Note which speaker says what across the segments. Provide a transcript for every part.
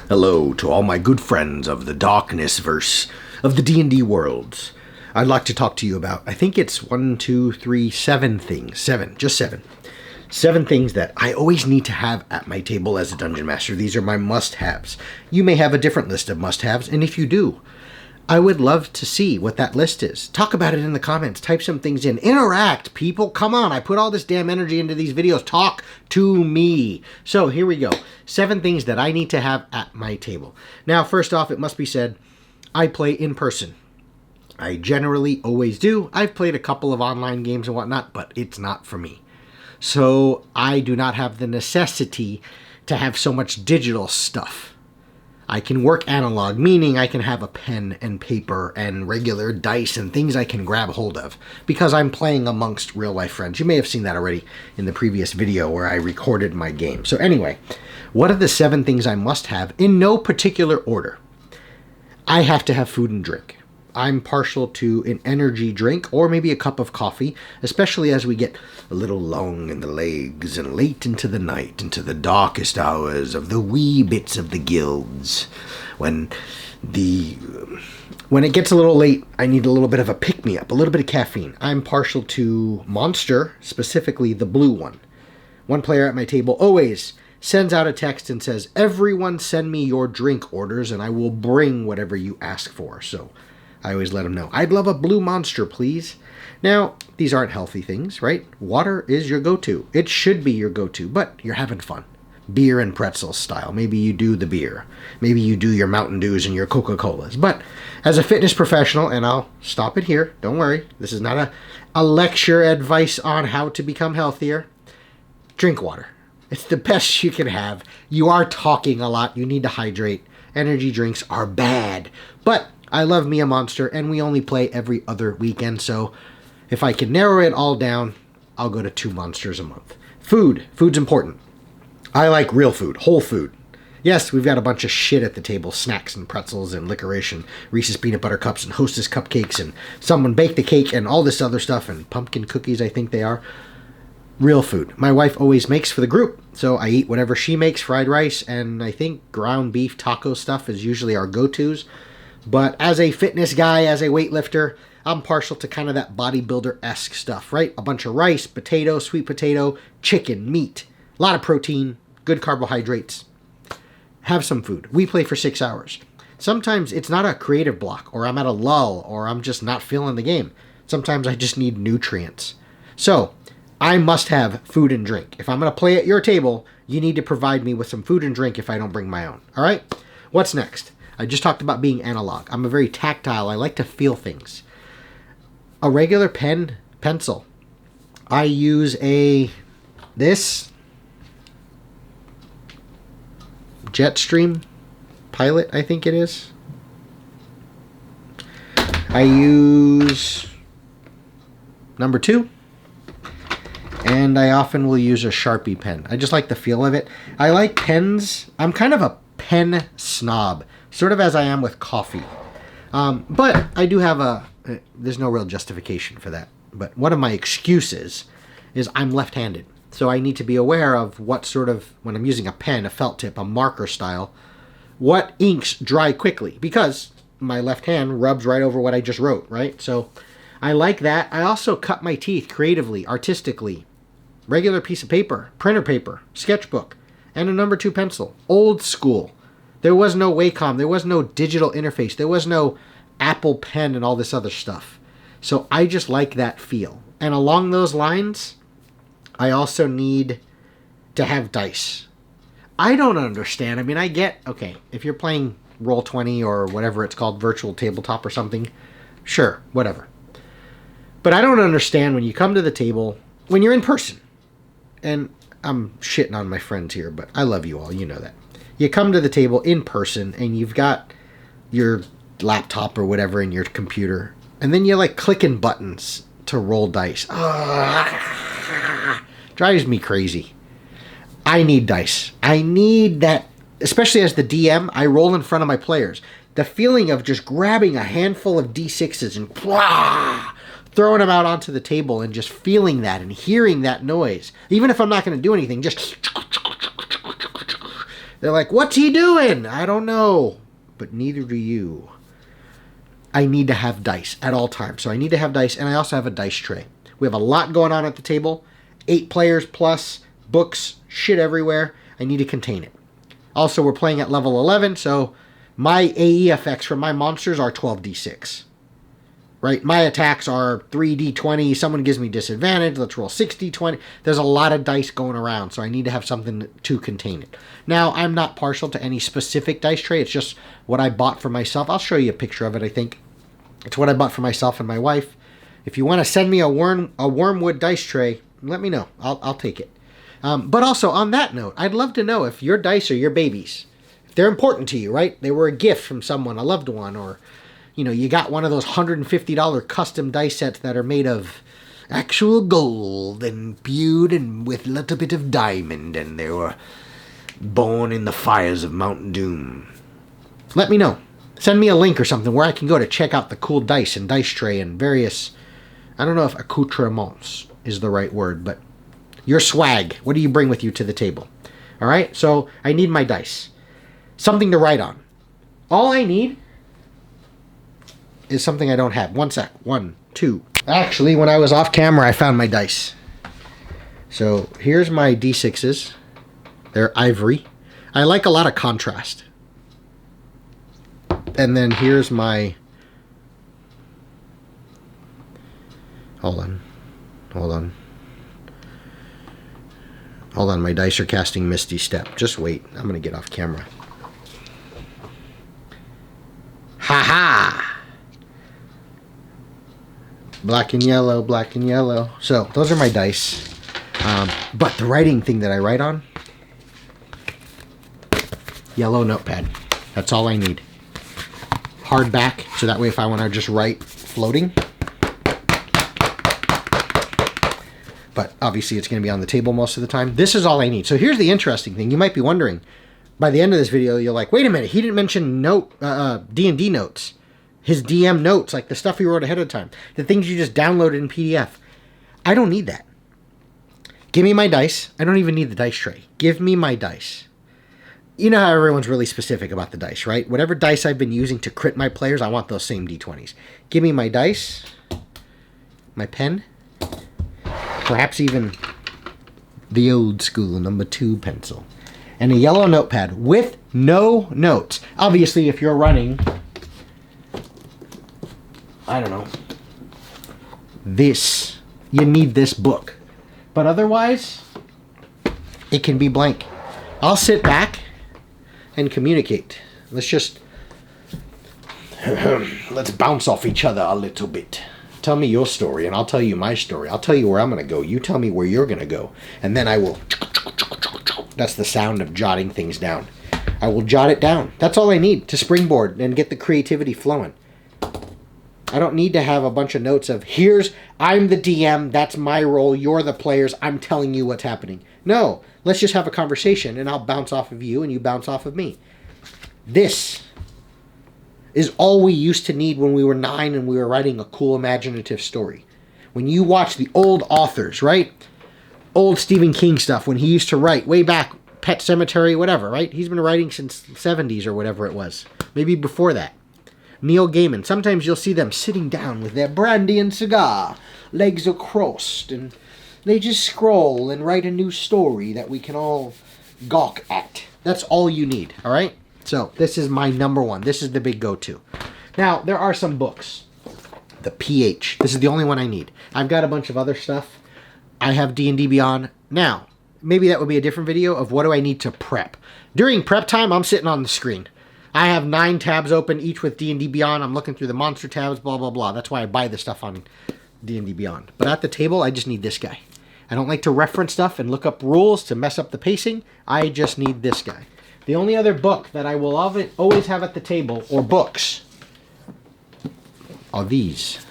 Speaker 1: Hello to all my good friends of the Darkness verse of the D&D worlds. I'd like to talk to you about, I think it's 7 things. Just seven. 7 things that I always need to have at my table as a dungeon master. These are my must-haves. You may have a different list of must-haves, and if you do, I would love to see what that list is. Talk about it in the comments. Type some things in. Interact, people. Come on. I put all this damn energy into these videos. Talk to me. So here we go. 7 things that I need to have at my table. Now, first off, it must be said, I play in person. I generally always do. I've played a couple of online games and whatnot, but it's not for me. So I do not have the necessity to have so much digital stuff. I can work analog, meaning I can have a pen and paper and regular dice and things I can grab hold of because I'm playing amongst real-life friends. You may have seen that already in the previous video where I recorded my game. So anyway, what are the 7 things I must have in no particular order? I have to have food and drink. I'm partial to an energy drink or maybe a cup of coffee, especially as we get a little long in the legs and late into the night, into the darkest hours of the wee bits of the guilds. When it gets a little late, I need a little bit of a pick-me-up, a little bit of caffeine. I'm partial to Monster, specifically the blue one. One player at my table always sends out a text and says, "Everyone send me your drink orders and I will bring whatever you ask for." So I always let them know, "I'd love a blue Monster, please." Now, these aren't healthy things, right? Water is your go-to. It should be your go-to, but you're having fun. Beer and pretzels style. Maybe you do the beer. Maybe you do your Mountain Dews and your Coca-Colas. But as a fitness professional, and I'll stop it here, don't worry. This is not a lecture advice on how to become healthier. Drink water. It's the best you can have. You are talking a lot. You need to hydrate. Energy drinks are bad. But I love me a Monster, and we only play every other weekend, so if I can narrow it all down, I'll go to 2 Monsters a month. Food. Food's important. I like real food, whole food. Yes, we've got a bunch of shit at the table, snacks and pretzels and licorice and Reese's Peanut Butter Cups and Hostess cupcakes and someone baked the cake and all this other stuff and pumpkin cookies, I think they are. Real food. My wife always makes for the group, so I eat whatever she makes, fried rice, and I think ground beef taco stuff is usually our go-tos. But as a fitness guy, as a weightlifter, I'm partial to kind of that bodybuilder-esque stuff, right? A bunch of rice, potato, sweet potato, chicken, meat, a lot of protein, good carbohydrates. Have some food. We play for 6 hours. Sometimes it's not a creative block, or I'm at a lull, or I'm just not feeling the game. Sometimes I just need nutrients. So I must have food and drink. If I'm going to play at your table, you need to provide me with some food and drink if I don't bring my own. All right? What's next? I just talked about being analog. I'm a very tactile. I like to feel things. A regular pencil. I use this Jetstream Pilot, I think it is. I use number 2. And I often will use a Sharpie pen. I just like the feel of it. I like pens. I'm kind of a pen snob, sort of as I am with coffee. But I do have there's no real justification for that. But one of my excuses is I'm left-handed. So I need to be aware of what sort of, when I'm using a pen, a felt tip, a marker style, what inks dry quickly. Because my left hand rubs right over what I just wrote, right? So I like that. I also cut my teeth creatively, artistically. Regular piece of paper, printer paper, sketchbook, and a number 2 pencil. Old school. There was no Wacom. There was no digital interface. There was no Apple Pen and all this other stuff. So I just like that feel. And along those lines, I also need to have dice. I don't understand. I mean, I get, okay, if you're playing Roll20 or whatever it's called, virtual tabletop or something, sure, whatever. But I don't understand when you come to the table, when you're in person, and I'm shitting on my friends here, but I love you all, you know that. You come to the table in person and you've got your laptop or whatever in your computer, and then you're like clicking buttons to roll dice. Drives me crazy. I need dice. I need that, especially as the DM, I roll in front of my players. The feeling of just grabbing a handful of D6s and throwing them out onto the table and just feeling that and hearing that noise. Even if I'm not going to do anything, just They're like, what's he doing? I don't know. But neither do you. I need to have dice at all times. So I need to have dice, and I also have a dice tray. We have a lot going on at the table. 8 players plus, books, shit everywhere. I need to contain it. Also, we're playing at level 11, so my AE effects from my monsters are 12d6. Right? My attacks are 3d20. Someone gives me disadvantage. Let's roll 6d20. There's a lot of dice going around, so I need to have something to contain it. Now, I'm not partial to any specific dice tray. It's just what I bought for myself. I'll show you a picture of it, I think. It's what I bought for myself and my wife. If you want to send me a wormwood dice tray, let me know. I'll take it. But also, on that note, I'd love to know if your dice are your babies. If they're important to you, right? They were a gift from someone, a loved one, or you got one of those $150 custom dice sets that are made of actual gold and imbued and with a little bit of diamond, and they were born in the fires of Mount Doom. Let me know. Send me a link or something where I can go to check out the cool dice and dice tray and various, I don't know if accoutrements is the right word, but your swag. What do you bring with you to the table? All right, so I need my dice. Something to write on. All I need is something I don't have. One sec. 1, 2. Actually, when I was off camera, I found my dice. So here's my D6s. They're ivory. I like a lot of contrast. And then here's my... Hold on. My dice are casting Misty Step. Just wait. I'm going to get off camera. Ha-ha! Black and yellow, black and yellow. So, those are my dice. But the writing thing that I write on, yellow notepad. That's all I need. Hardback, so that way if I want to just write floating. But obviously it's going to be on the table most of the time. This is all I need. So here's the interesting thing. You might be wondering, by the end of this video, you're like, wait a minute, he didn't mention D&D notes. His DM notes, like the stuff he wrote ahead of time. The things you just downloaded in PDF. I don't need that. Give me my dice. I don't even need the dice tray. Give me my dice. You know how everyone's really specific about the dice, right? Whatever dice I've been using to crit my players, I want those same D20s. Give me my dice, my pen, perhaps even the old school number 2 pencil, and a yellow notepad with no notes. Obviously, if you're running, I don't know, this, you need this book. But otherwise, it can be blank. I'll sit back and communicate. Let's bounce off each other a little bit. Tell me your story, and I'll tell you my story. I'll tell you where I'm going to go. You tell me where you're going to go. And then I will... That's the sound of jotting things down. I will jot it down. That's all I need to springboard and get the creativity flowing. I don't need to have a bunch of notes of, I'm the DM, that's my role, you're the players, I'm telling you what's happening. No, let's just have a conversation, and I'll bounce off of you, and you bounce off of me. This is all we used to need when we were 9 and we were writing a cool imaginative story. When you watch the old authors, right? Old Stephen King stuff, when he used to write way back, Pet Sematary, whatever, right? He's been writing since the 70s or whatever it was. Maybe before that. Neil Gaiman. Sometimes you'll see them sitting down with their brandy and cigar, legs are crossed, and they just scroll and write a new story that we can all gawk at. That's all you need, all right? So this is my number 1. This is the big go-to. Now, there are some books. The PH. This is the only one I need. I've got a bunch of other stuff. I have D&D Beyond. Now, maybe that would be a different video of what do I need to prep. During prep time, I'm sitting on the screen. I have 9 tabs open, each with D&D Beyond. I'm looking through the monster tabs, blah, blah, blah. That's why I buy the stuff on D&D Beyond. But at the table, I just need this guy. I don't like to reference stuff and look up rules to mess up the pacing. I just need this guy. The only other book that I will always have at the table, or books, are these.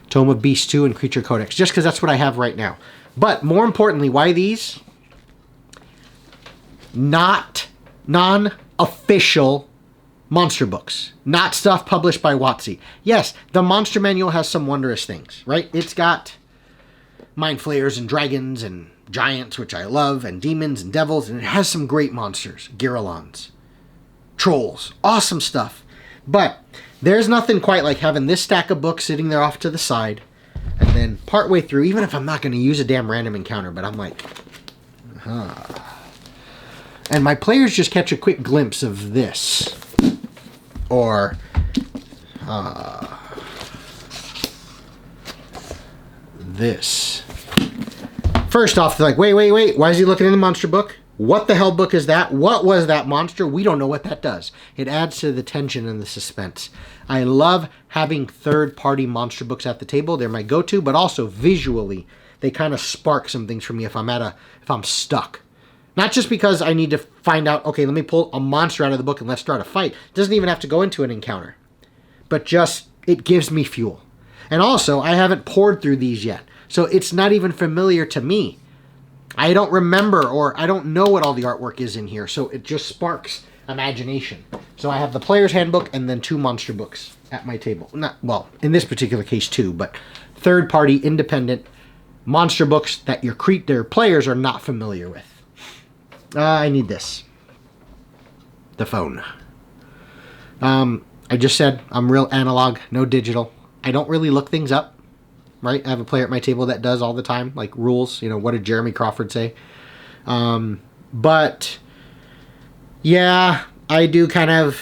Speaker 1: Tome of Beasts 2 and Creature Codex, just because that's what I have right now. But more importantly, why these? Not non-official monster books. Not stuff published by WotC. Yes, the Monster Manual has some wondrous things, right? It's got mind flayers and dragons and giants, which I love, and demons and devils, and it has some great monsters. Giralons, trolls, awesome stuff. But there's nothing quite like having this stack of books sitting there off to the side, and then partway through, even if I'm not going to use a damn random encounter, but I'm like, and my players just catch a quick glimpse of this, or this. First off, they're like, wait, why is he looking in the monster book? What the hell book is that? What was that monster? We don't know what that does. It adds to the tension and the suspense. I love having third-party monster books at the table. They're my go-to, but also visually, they kind of spark some things for me if I'm stuck. Not just because I need to find out, okay, let me pull a monster out of the book and let's start a fight. It doesn't even have to go into an encounter. But just, it gives me fuel. And also, I haven't poured through these yet. So it's not even familiar to me. I don't remember, or I don't know what all the artwork is in here. So it just sparks imagination. So I have the player's handbook and then 2 monster books at my table. Not, well, in this particular case 2, but third-party, independent monster books that their players are not familiar with. I need this. The phone. I just said I'm real analog, no digital. I don't really look things up, right? I have a player at my table that does all the time, like rules. What did Jeremy Crawford say? But yeah, I do kind of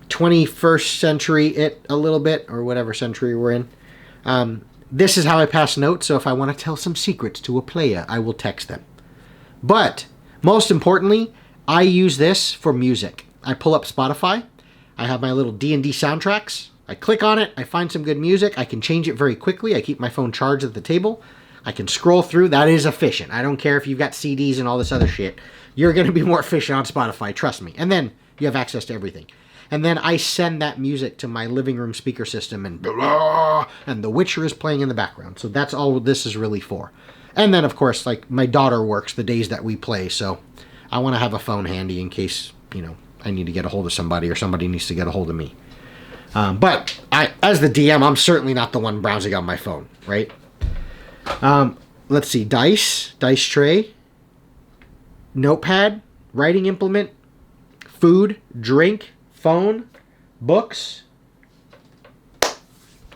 Speaker 1: 21st century it a little bit, or whatever century we're in. This is how I pass notes, so if I want to tell some secrets to a player, I will text them. But most importantly, I use this for music. I pull up Spotify. I have my little D&D soundtracks. I click on it. I find some good music. I can change it very quickly. I keep my phone charged at the table. I can scroll through. That is efficient. I don't care if you've got CDs and all this other shit. You're going to be more efficient on Spotify. Trust me. And then you have access to everything. And then I send that music to my living room speaker system, and The Witcher is playing in the background. So that's all this is really for. And then, of course, like, my daughter works the days that we play, so I want to have a phone handy in case, I need to get a hold of somebody or somebody needs to get a hold of me. But as the DM, I'm certainly not the one browsing on my phone, right? Let's see. Dice tray, notepad, writing implement, food, drink, phone, books.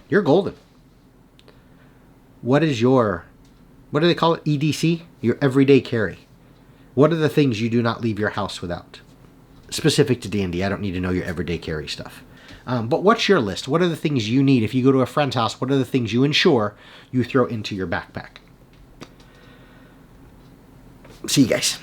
Speaker 1: You're golden. What do they call it? EDC? Your everyday carry. What are the things you do not leave your house without? Specific to D&D, I don't need to know your everyday carry stuff. But what's your list? What are the things you need? If you go to a friend's house, what are the things you ensure you throw into your backpack? See you guys.